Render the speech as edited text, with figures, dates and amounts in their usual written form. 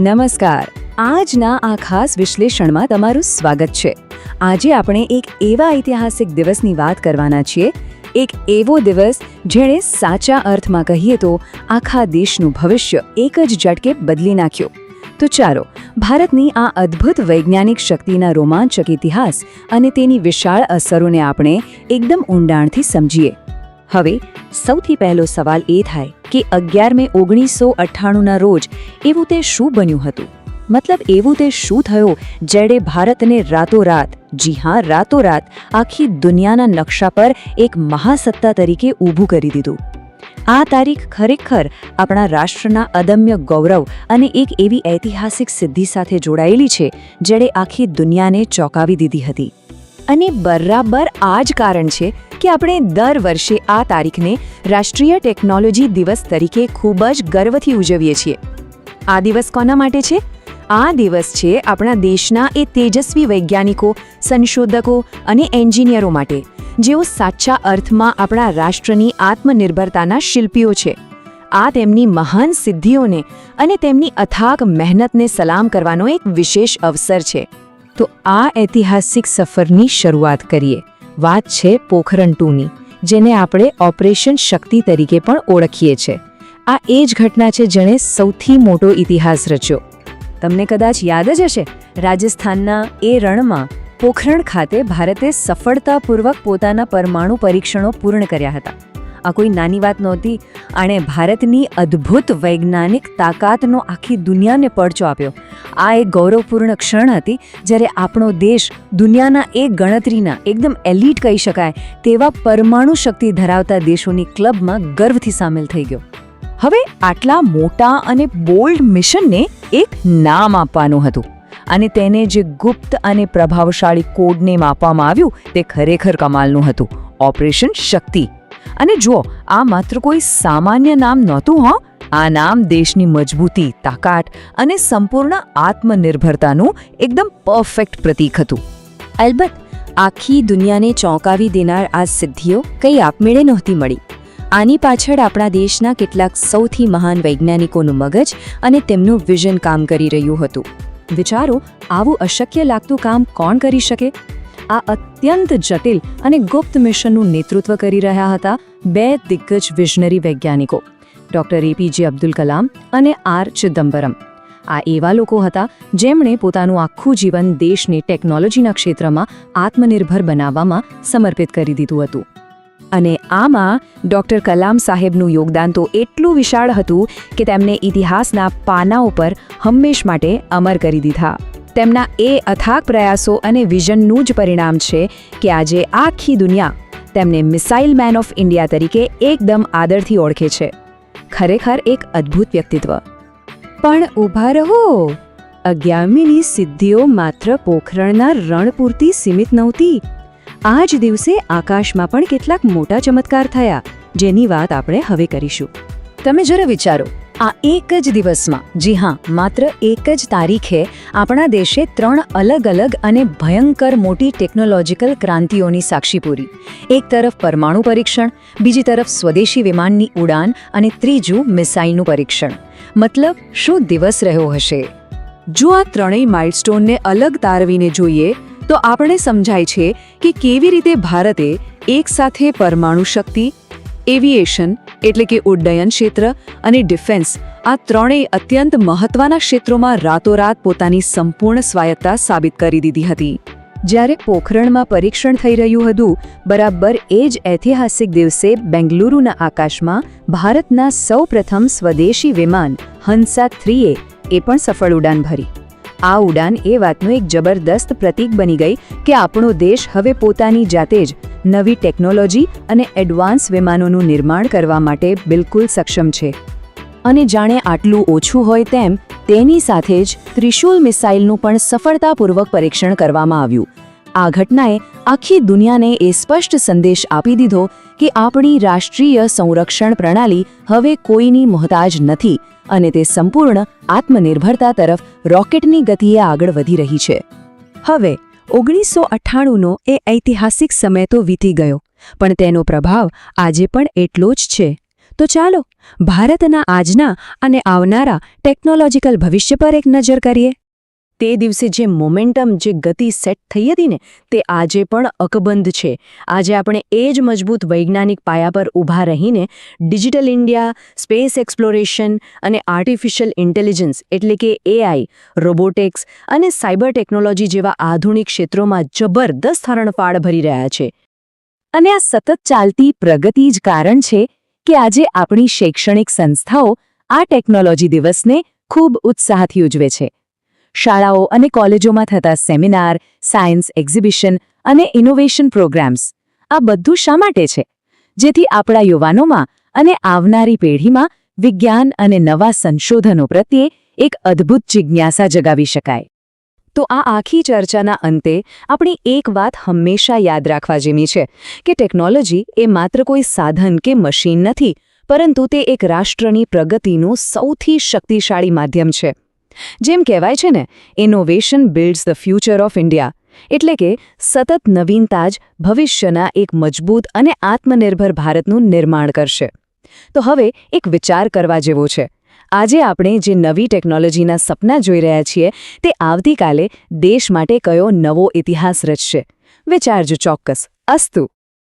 નમસ્કાર. આજના આ ખાસ વિશ્લેષણમાં તમારું સ્વાગત છે. આજે આપણે એક એવા ઐતિહાસિક દિવસની વાત કરવાના છીએ, એક એવો દિવસ જેણે સાચા અર્થમાં કહીએ તો આખા દેશનું ભવિષ્ય એક જ ઝટકે બદલી નાખ્યું. તો ચાલો ભારતની આ અદ્ભુત વૈજ્ઞાનિક શક્તિના રોમાંચક ઇતિહાસ અને તેની વિશાળ અસરોને આપણે એકદમ ઊંડાણથી સમજીએ. હવે સૌથી પહેલો સવાલ એ થાય કે 11 મે 1998ના રોજ એવું તે શું બન્યું હતું? મતલબ એવું તે શું થયું જેણે ભારતને રાતોરાત, જી હા રાતોરાત, આખી દુનિયાના નકશા પર એક મહાસત્તા તરીકે ઊભું કરી દીધું? આ તારીખ ખરેખર આપણા રાષ્ટ્રના અદમ્ય ગૌરવ અને એક એવી ઐતિહાસિક સિદ્ધિ સાથે જોડાયેલી છે જેણે આખી દુનિયાને ચોંકાવી દીધી હતી. અને બરાબર આ જ કારણ છે કે આપણે દર વર્ષે આ તારીખને રાષ્ટ્રીય ટેકનોલોજી દિવસ તરીકે ખૂબ જ ગર્વથી ઉજવીએ છીએ. આ દિવસ કોના માટે છે? આ દિવસ છે આપણા દેશના એ તેજસ્વી વૈજ્ઞાનિકો, સંશોધકો અને એન્જિનિયરો માટે, જેઓ સાચા અર્થમાં આપણા રાષ્ટ્રની આત્મનિર્ભરતાના શિલ્પીઓ છે. આ તેમની મહાન સિદ્ધિઓને અને તેમની અથાગ મહેનતને સલામ કરવાનો એક વિશેષ અવસર છે. તો આ ઐતિહાસિક સફરની શરૂઆત કરીએ. વાત છે પોખરણ-2ની, જેને આપણે ઓપરેશન શક્તિ તરીકે પણ ઓળખીએ છીએ. આ એ જ ઘટના છે જેણે સૌથી મોટો ઇતિહાસ રચ્યો. તમને કદાચ યાદ જ હશે, રાજસ્થાનના એ રણમાં પોખરણ ખાતે ભારતે સફળતાપૂર્વક પોતાના પરમાણુ પરીક્ષણો પૂર્ણ કર્યા હતા. આ કોઈ નાની વાત નહોતી. આણે ભારતની અદ્ભુત વૈજ્ઞાનિક તાકાતનો આખી દુનિયાને પડચો આપ્યો. આ એક ગૌરવપૂર્ણ ક્ષણ હતી જ્યારે આપણો દેશ દુનિયાના એક ગણતરીના એકદમ એલિટ કહી શકાય તેવા પરમાણુ શક્તિ ધરાવતા દેશોની ક્લબમાં ગર્વથી સામેલ થઈ ગયો. હવે આટલા મોટા અને બોલ્ડ મિશનને એક નામ આપવાનું હતું, અને તેને જે ગુપ્ત અને પ્રભાવશાળી કોડનેમ આપવામાં આવ્યું તે ખરેખર કમાલનું હતું: ઓપરેશન શક્તિ. અને જુઓ, આ માત્ર કોઈ સામાન્ય નામ નહોતું. આ નામ દેશની મજબૂતી, તાકાત અને સંપૂર્ણ આત્મનિર્ભરતાનું એકદમ પરફેક્ટ પ્રતીક હતું. અલબત્ત આખી દુનિયાને ચોંકાવી દેનાર આ સિદ્ધિઓ કંઈ આપમેળે નહોતી મળી. આની પાછળ આપણા દેશના કેટલાક સૌથી મહાન વૈજ્ઞાનિકોનું મગજ અને તેમનું વિઝન કામ કરી રહ્યું હતું. વિચારો, આવું અશક્ય લાગતું કામ કોણ કરી શકે? આ અત્યંત જટિલ અને ગુપ્ત મિશનનું નેતૃત્વ કરી રહ્યા હતા બે દિગ્ગજ વિઝનરી વૈજ્ઞાનિકો, ડૉક્ટર એપીજે અબ્દુલ કલામ અને આર ચિદમ્બરમ. આ એવા લોકો હતા જેમણે પોતાનું આખું જીવન દેશને ટેકનોલોજીના ક્ષેત્રમાં આત્મનિર્ભર બનાવવામાં સમર્પિત કરી દીધું હતું. અને આમાં ડૉક્ટર કલામ સાહેબનું યોગદાન તો એટલું વિશાળ હતું કે તેમને ઇતિહાસના પાનાઓ પર હંમેશ માટે અમર કરી દીધા. તેમના એ અથાગ પ્રયાસો અને વિઝનનું જ પરિણામ છે કે આજે આખી દુનિયા તેમને મિસાઇલ મેન ઓફ ઇન્ડિયા તરીકે એકદમ આદરથી ઓળખે છે. ખરેખર એક અદ્ભુત વ્યક્તિત્વ. પણ ઊભા રહો, 11મીની સિદ્ધિઓ માત્ર પોખરણના રણ પૂરતી સીમિત નહોતી. આ જ દિવસે આકાશમાં પણ કેટલાક મોટા ચમત્કાર થયા, જેની વાત આપણે હવે કરીશું. તમે જરા વિચારો, આ એક જ દિવસમાં, જી હા માત્ર એક જ તારીખે, આપણા દેશે 3 અલગ અલગ અને ભયંકર મોટી ટેકનોલોજીકલ ક્રાંતિઓની સાક્ષી પૂરી. એક તરફ પરમાણુ પરીક્ષણ, બીજી તરફ સ્વદેશી વિમાનની ઉડાન અને ત્રીજું મિસાઇલનું પરીક્ષણ. મતલબ શું દિવસ રહ્યો હશે! જો આ ત્રણેય માઇલસ્ટોનને અલગ તારવીને જોઈએ તો આપણે સમજાય છે કે કેવી રીતે ભારતે એકસાથે પરમાણુ શક્તિ, એવિએશન એટલે કે ઉડ્ડયન ક્ષેત્ર અને ડિફેન્સ, આ ત્રણેય અત્યંત મહત્વના ક્ષેત્રોમાં રાતોરાત પોતાની સંપૂર્ણ સ્વાયત્તતા સાબિત કરી દીધી હતી. જ્યારે પોખરણમાં પરીક્ષણ થઈ રહ્યું હતું, બરાબર એ જ ઐતિહાસિક દિવસે બેંગલુરુના આકાશમાં ભારતના સૌપ્રથમ સ્વદેશી વિમાન હંસા-3એ પણ સફળ ઉડાન ભરી. આ ઉડાન એ વાતનું એક જબરદસ્ત પ્રતીક બની ગઈ કે આપણો દેશ હવે પોતાની જાતે જ નવી ટેકનોલોજી અને એડવાન્સ વિમાનોનું નિર્માણ કરવા માટે બિલકુલ સક્ષમ છે. અને જાણે આટલું ઓછું હોય તેમ, તેની સાથે જ ત્રિશુલ મિસાઇલનું પણ સફળતાપૂર્વક પરીક્ષણ કરવામાં આવ્યું. આ ઘટનાએ આખી દુનિયાને એ સ્પષ્ટ સંદેશ આપી દીધો કે આપણી રાષ્ટ્રીય સંરક્ષણ પ્રણાલી હવે કોઈની મોહતાજ નથી અને તે સંપૂર્ણ આત્મનિર્ભરતા તરફ રોકેટની ગતિએ આગળ વધી રહી છે. હવે 1998નો એ ઐતિહાસિક સમય તો વીતી ગયો, પણ તેનો પ્રભાવ આજે પણ એટલો જ છે. તો ચાલો ભારતના આજના અને આવનારા ટેકનોલોજીકલ ભવિષ્ય પર એક નજર કરીએ. તે દિવસે જે મોમેન્ટમ, જે ગતિ સેટ થઈ હતી ને, તે આજે પણ અકબંધ છે. આજે આપણે એ જ મજબૂત વૈજ્ઞાનિક પાયા પર ઊભા રહીને ડિજિટલ ઇન્ડિયા, સ્પેસ એક્સપ્લોરેશન અને આર્ટિફિશિયલ ઇન્ટેલિજન્સ એટલે કે AI, રોબોટિક્સ અને સાયબર ટેકનોલોજી જેવા આધુનિક ક્ષેત્રોમાં જબરદસ્ત હરણફાળ ભરી રહ્યા છે. અને આ સતત ચાલતી પ્રગતિ જ કારણ છે કે આજે આપણી શૈક્ષણિક સંસ્થાઓ આ ટેકનોલોજી દિવસને ખૂબ ઉત્સાહથી ઉજવે છે. શાળાઓ અને કોલેજોમાં થતા સેમિનાર, સાયન્સ એક્ઝિબિશન અને ઇનોવેશન પ્રોગ્રામ્સ, આ બધું શા માટે છે? જેથી આપણા યુવાનોમાં અને આવનારી પેઢીમાં વિજ્ઞાન અને નવા સંશોધનો પ્રત્યે એક અદ્ભુત જિજ્ઞાસા જગાવી શકાય. તો આ આખી ચર્ચાના અંતે આપણી એક વાત હંમેશા યાદ રાખવા જેવી છે કે ટેકનોલોજી એ માત્ર કોઈ સાધન કે મશીન નથી, પરંતુ તે એક રાષ્ટ્રની પ્રગતિનું સૌથી શક્તિશાળી માધ્યમ છે. જેમ કહેવાય છે ને, innovation builds the future of India, એટલે કે સતત નવીનતા જ ભવિષ્યના એક મજબૂત અને આત્મનિર્ભર ભારતનું નિર્માણ કરશે. તો હવે એક વિચાર કરવા જેવો છે. આજે આપણે જે નવી ટેકનોલોજીના સપના જોઈ રહ્યા છીએ, તે આવતીકાલે દેશ માટે કયો નવો ઇતિહાસ રચશે? વિચારજો ચોક્કસ. અસ્તુ.